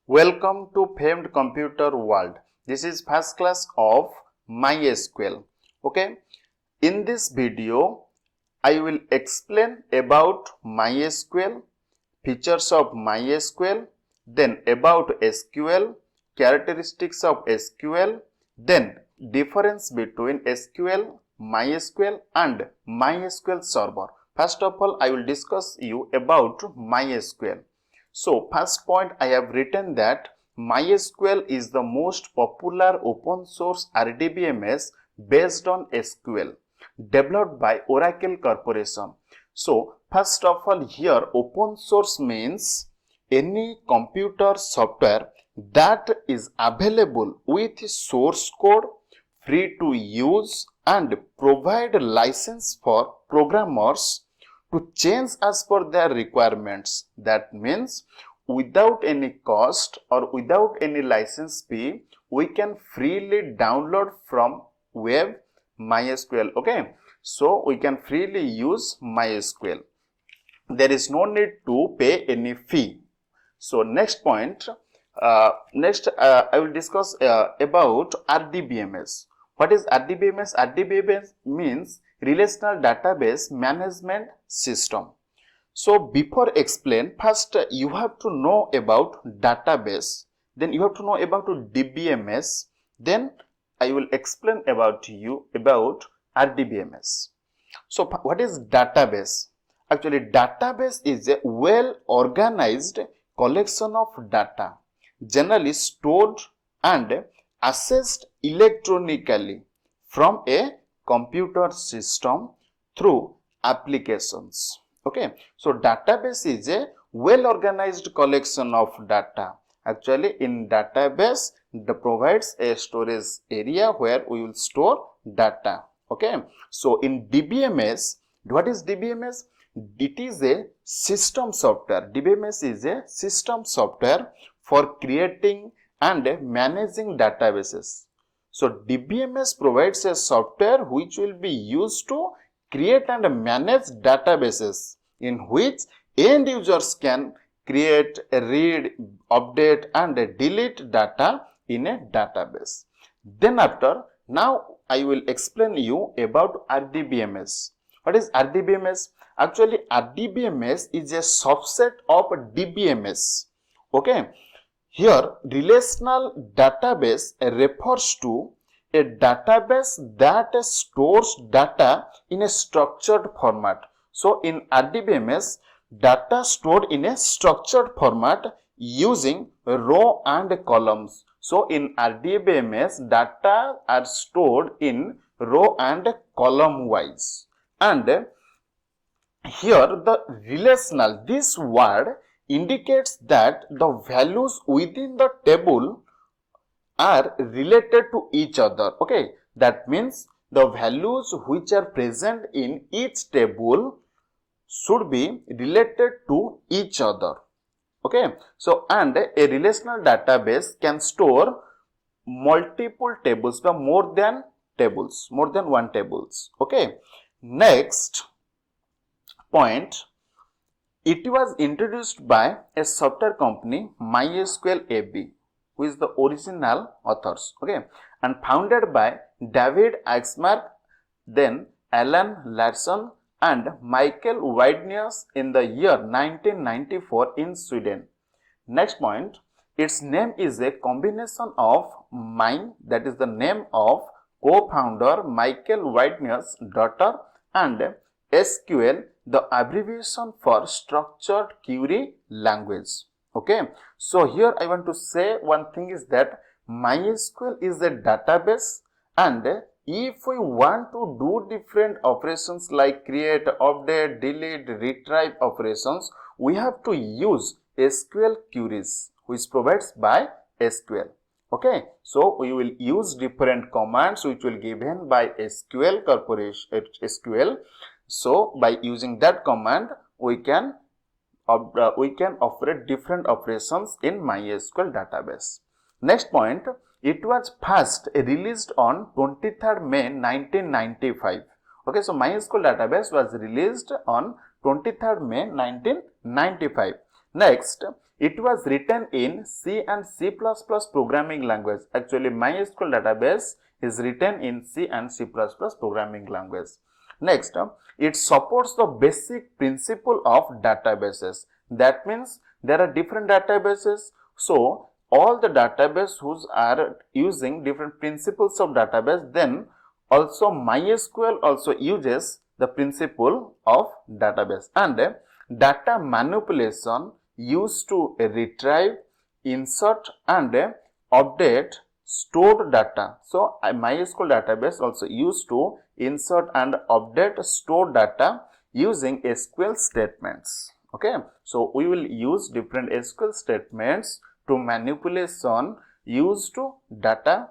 Welcome to Famed Computer World. This is first class of MySQL. Okay, in this video I will explain about MySQL, features of MySQL, then about SQL, characteristics of SQL, then difference between SQL, MySQL and MySQL Server. First of all, I will discuss you about MySQL. So first point, I have written that MySQL is the most popular open source RDBMS based on SQL developed by Oracle Corporation. So first of all, here open source means any computer software that is available with source code, free to use and provide license for programmers to change as per their requirements. That means without any cost or without any license fee, we can freely download from web MySQL. Okay, so we can freely use MySQL. There is no need to pay any fee. So next point, I will discuss about RDBMS. What is RDBMS? RDBMS means Relational Database Management System. So before explain, first you have to know about database, then you have to know about DBMS, then I will explain about you about RDBMS. So what is database? Actually, database is a well organized collection of data, generally stored and accessed electronically from a computer system through applications. Okay, so database is a well organized collection of data. Actually, in database, it provides a storage area where we will store data. Okay, so in DBMS, what is DBMS? It is a system software. DBMS is a system software for creating and managing databases. So DBMS provides a software which will be used to create and manage databases in which end users can create, read, update and delete data in a database. Then after, now I will explain you about RDBMS. What is RDBMS? Actually, RDBMS is a subset of DBMS. Okay, here relational database refers to a database that stores data in a structured format. So in RDBMS, data stored in a structured format using row and columns. So in RDBMS, data are stored in row and column wise. And here the relational, this word indicates that the values within the table are related to each other. Okay, that means the values which are present in each table should be related to each other. Okay, so and a relational database can store multiple tables, or more than one tables. Okay, next point, it was introduced by a software company MySQL AB, who is the original authors. Okay, and founded by David Axmark, then Alan Larsson and Michael Widenius in the year 1994 in Sweden. Next point, its name is a combination of mine, that is the name of co-founder Michael Widenius' daughter, and SQL, the abbreviation for structured query language. Okay, so here I want to say one thing is that MySQL is a database, and if we want to do different operations like create, update, delete, retrieve operations, we have to use SQL queries which provides by SQL. Okay, so we will use different commands which will given by SQL Corporation, SQL. So by using that command, we can operate different operations in MySQL database. Next point, it was first released on 23rd May 1995. Okay, so MySQL database was released on 23rd May 1995. Next, it was written in C and C++ programming language. Actually, MySQL database is written in C and C++ programming language. Next, it supports the basic principle of databases. That means there are different databases. So, all the databases who are using different principles of database, then also MySQL also uses the principle of database, and data manipulation used to retrieve, insert and update stored data. So MySQL database also used to insert and update stored data using SQL statements. Okay, so we will use different SQL statements to manipulation used to data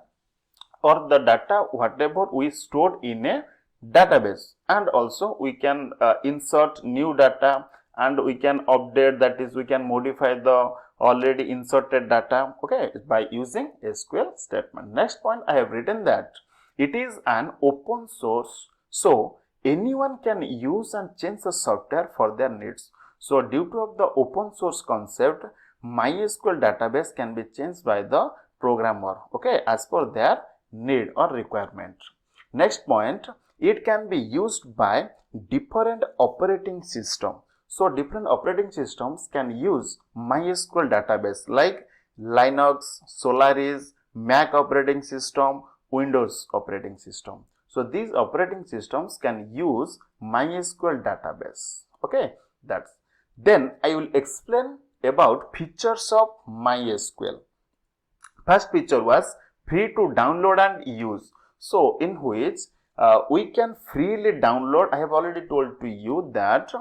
or the data whatever we stored in a database, and also we can insert new data and we can update, that is we can modify the already inserted data, okay, by using SQL statement. Next point, I have written that it is an open source, so anyone can use and change the software for their needs. So due to the open source concept, MySQL database can be changed by the programmer, okay, as per their need or requirement. Next point, it can be used by different operating system. So different operating systems can use MySQL database like Linux, Solaris, Mac operating system, Windows operating system. So these operating systems can use MySQL database. Okay, that's. Then I will explain about features of MySQL. First feature was free to download and use. So in which we can freely download. I have already told to you that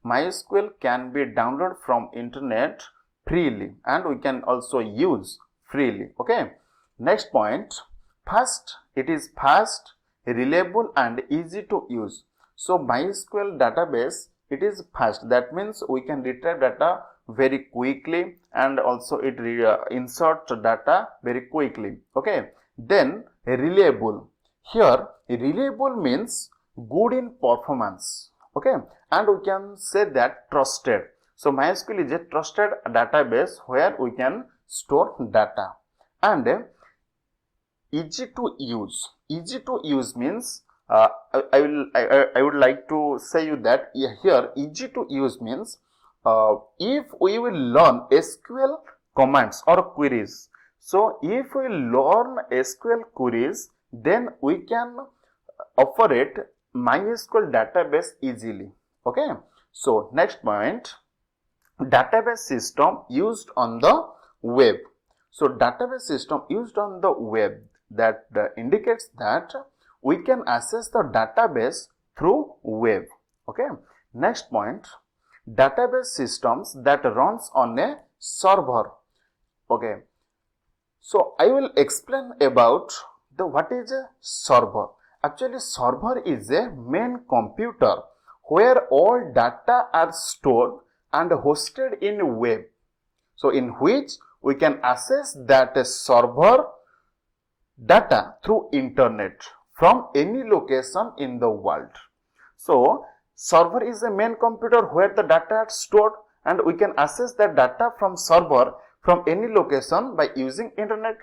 MySQL can be downloaded from internet freely and we can also use freely. Okay. Next point, first, it is fast, reliable and easy to use. So MySQL database, it is fast. That means we can retrieve data very quickly and also it insert data very quickly. Okay. Then reliable. Here reliable means good in performance. Okay, and we can say that trusted. So MySQL is a trusted database where we can store data. And easy to use. Easy to use means I would like to say you that here easy to use means if we will learn SQL commands or queries. So if we learn SQL queries, then we can operate MySQL database easily. Okay. So next point, database system used on the web. So database system used on the web, that indicates that we can access the database through web. Okay. Next point, database systems that runs on a server. Okay. So I will explain about the what is a server. Actually, server is a main computer where all data are stored and hosted in web. So in which we can access that server data through internet from any location in the world. So server is a main computer where the data are stored and we can access that data from server from any location by using internet.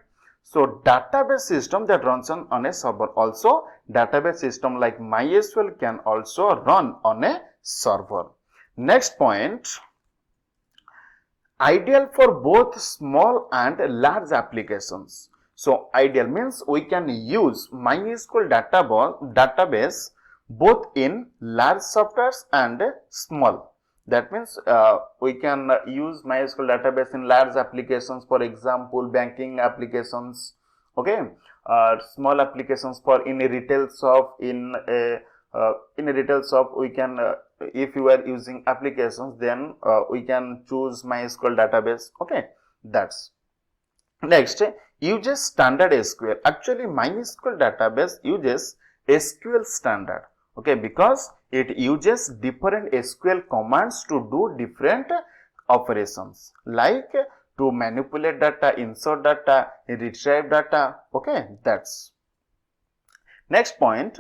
So database system that runs on a server. Also database system like MySQL can also run on a server. Next point, ideal for both small and large applications. So ideal means we can use MySQL database both in large softwares and small. That means we can use MySQL database in large applications, for example banking applications, okay, small applications for in a retail shop. In a retail shop we can if you are using applications, then we can choose MySQL database. Okay, that's. Next, uses standard SQL. Actually MySQL database uses SQL standard. Okay, because it uses different SQL commands to do different operations like to manipulate data, insert data, retrieve data. Okay, that's. Next point,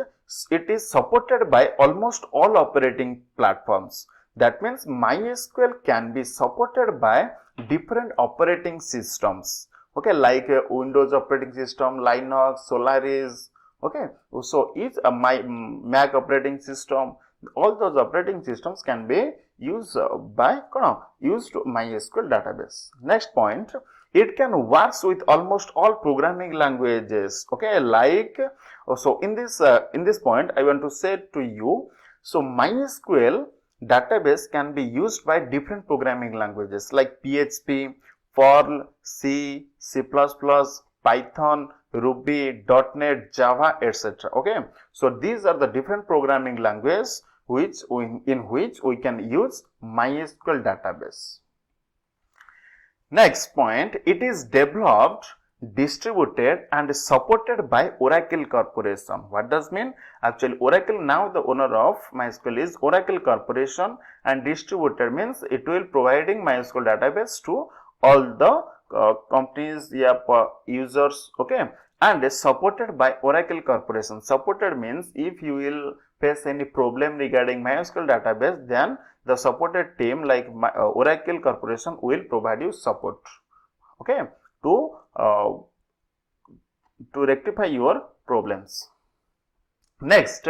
it is supported by almost all operating platforms. That means MySQL can be supported by different operating systems. Okay, like Windows operating system, Linux, Solaris. Okay, so each Mac operating system, all those operating systems can be used by used MySQL database. Next point, it can work with almost all programming languages. Okay, like so in this point I want to say to you, so MySQL database can be used by different programming languages like PHP, Perl, C, C++, Python, Ruby, .NET, Java, etc. Okay, so these are the different programming languages in which we can use MySQL database. Next point, it is developed, distributed and supported by Oracle Corporation. What does mean? Actually, Oracle, now the owner of MySQL is Oracle Corporation, and distributed means it will providing MySQL database to all the companies, users. Okay, and supported by Oracle Corporation. Supported means if you will face any problem regarding MySQL database, then the supported team like Oracle Corporation will provide you support, okay, to rectify your problems. Next,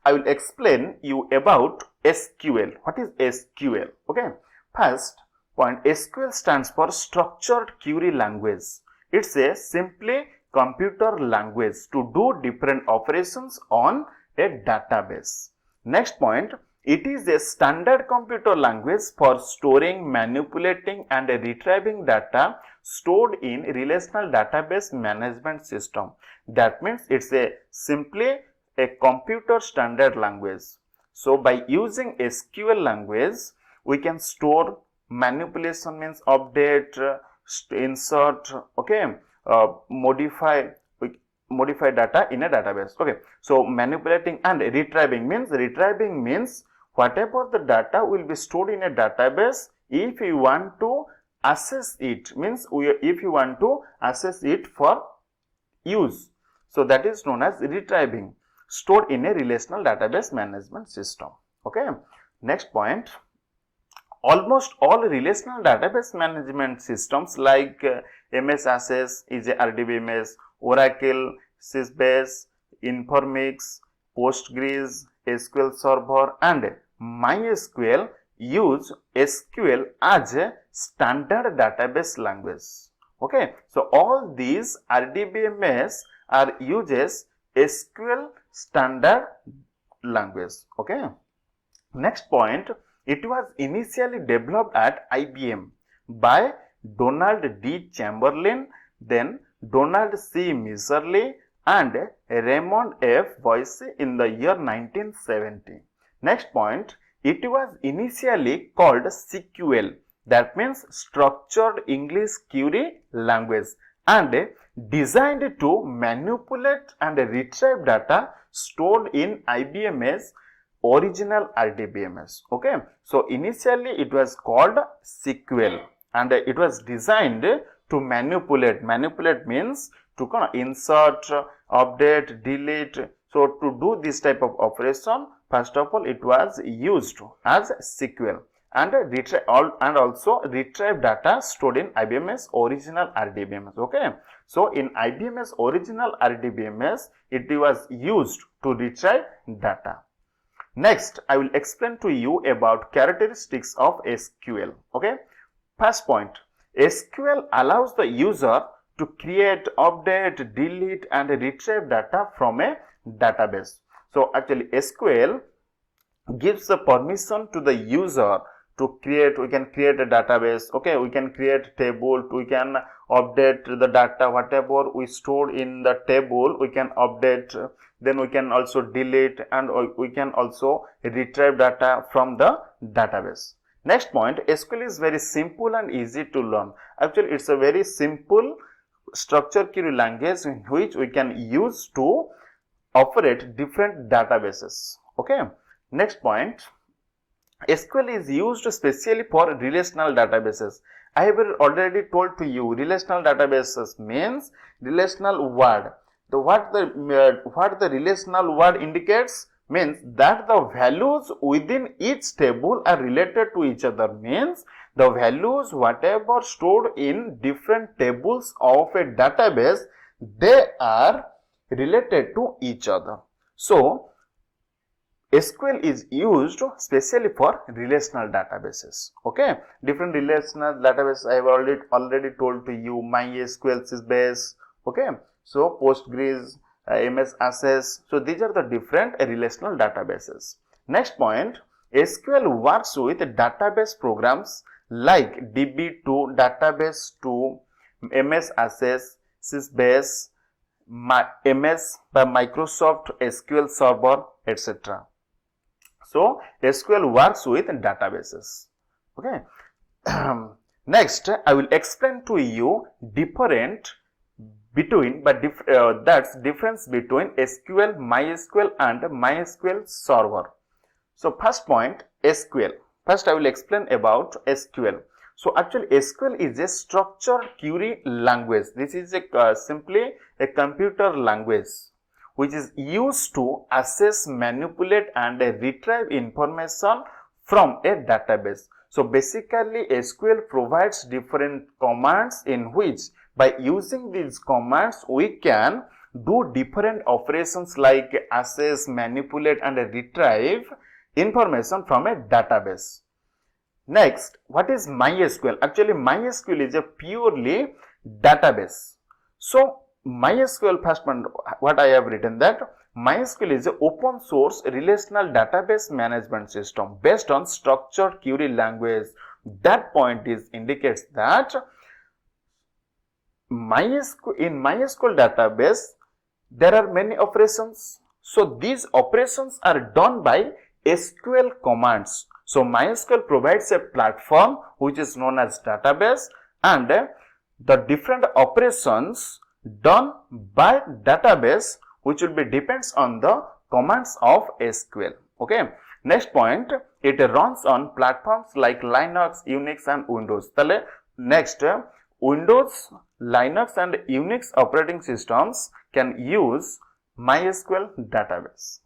I will explain you about SQL. What is SQL? Okay, first point, SQL stands for Structured Query Language. It's a simply computer language to do different operations on a database. Next point, it is a standard computer language for storing, manipulating and retrieving data stored in relational database management system. That means it's simply a computer standard language. So by using SQL language, we can store, manipulation means update, insert, okay, modify data in a database. Okay, so manipulating and retrieving means whatever the data will be stored in a database, if you want to access it, means if you want to access it for use, so that is known as retrieving, stored in a relational database management system. Okay, next point, almost all relational database management systems like MS Access is a RDBMS, Oracle, Sysbase, Informix, Postgres, SQL Server and MySQL use SQL as a standard database language. Okay, so all these RDBMS are uses SQL standard language. Okay, next point, it was initially developed at IBM by Donald D. Chamberlain, then Donald C. Miserly and Raymond F. Boyce in the year 1970. Next point, it was initially called SQL, that means Structured English Query Language, and designed to manipulate and retrieve data stored in IBM's original RDBMS. Okay, so initially it was called SQL and it was designed to manipulate. Manipulate means to insert, update, delete. So to do this type of operation, first of all it was used as SQL and also retrieve data stored in IBM's original RDBMS. Okay, so in IBM's original RDBMS it was used to retrieve data. Next, I will explain to you about characteristics of SQL. Okay, first point, SQL allows the user to create, update, delete and retrieve data from a database. So actually SQL gives the permission to the user to create, we can create a database, okay, we can create table, we can update the data, whatever we stored in the table we can update, then we can also delete and we can also retrieve data from the database. Next point, SQL is very simple and easy to learn. Actually it's a very simple structured query language in which we can use to operate different databases. Okay, next point, SQL is used specially for relational databases. I have already told to you relational databases means relational word. what the relational word indicates means that the values within each table are related to each other, means the values whatever stored in different tables of a database, they are related to each other. So SQL is used specially for relational databases. Okay, different relational database I have already told to you. MySQL is base. Okay, so Postgres, MS Access. So these are the different relational databases. Next point, SQL works with database programs like DB2, Database2, MS Access, Sysbase, MS by Microsoft SQL Server, etc. So SQL works with databases. Okay. Next, I will explain to you difference between SQL, MySQL and MySQL Server. So first point, SQL. First I will explain about SQL. So actually SQL is a structured query language. This is simply a computer language which is used to access, manipulate and retrieve information from a database. So basically SQL provides different commands in which by using these commands we can do different operations like access, manipulate and retrieve information from a database. Next, what is MySQL? Actually MySQL is a purely database. So MySQL, first one, what I have written that MySQL is an open source relational database management system based on structured query language. That point indicates that in MySQL database there are many operations. So these operations are done by SQL commands. So MySQL provides a platform which is known as database, and the different operations done by database which will be depends on the commands of SQL. Okay. Next point, it runs on platforms like Linux, Unix and Windows. Next, Windows, Linux and Unix operating systems can use MySQL database.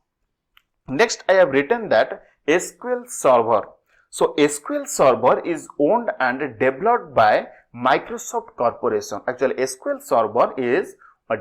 Next, I have written that SQL Server. So SQL Server is owned and developed by Microsoft Corporation. Actually SQL Server is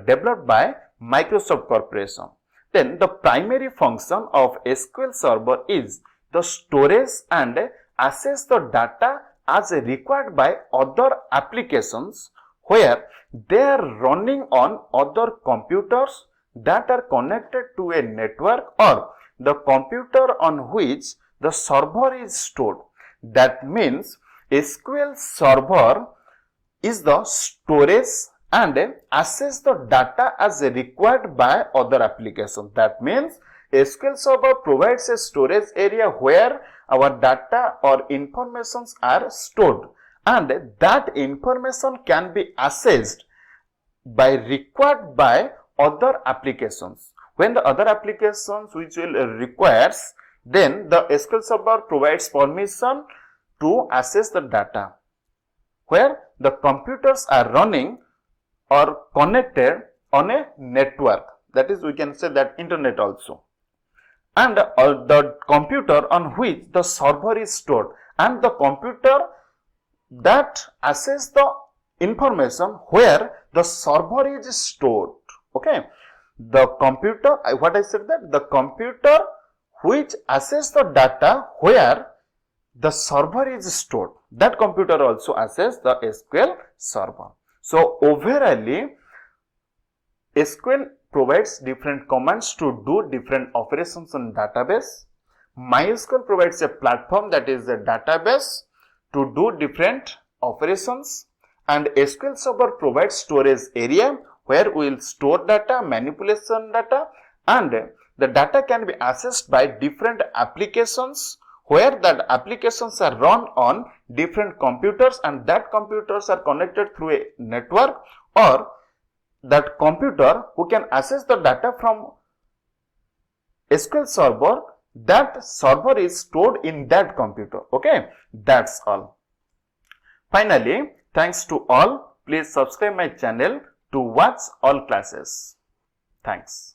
developed by Microsoft Corporation. Then the primary function of SQL Server is the storage and access the data as required by other applications where they are running on other computers that are connected to a network or the computer on which the server is stored. That means SQL Server is the storage and access the data as required by other applications. That means SQL Server provides a storage area where our data or informations are stored, and that information can be accessed by required by other applications. When the other applications which will requires, then the SQL Server provides permission to access the data where the computers are running or connected on a network. That is, we can say that internet also. And the computer on which the server is stored, and the computer that access the information where the server is stored. Okay. The computer, what I said, that the computer which access the data where the server is stored, that computer also access the SQL Server. So overall, SQL provides different commands to do different operations on database. MySQL provides a platform, that is a database, to do different operations, and SQL Server provides storage area where we will store data, manipulation data, and the data can be accessed by different applications where that applications are run on different computers, and that computers are connected through a network, or that computer who can access the data from SQL Server, that server is stored in that computer. Okay, that's all. Finally, thanks to all. Please subscribe my channel to watch all classes. Thanks.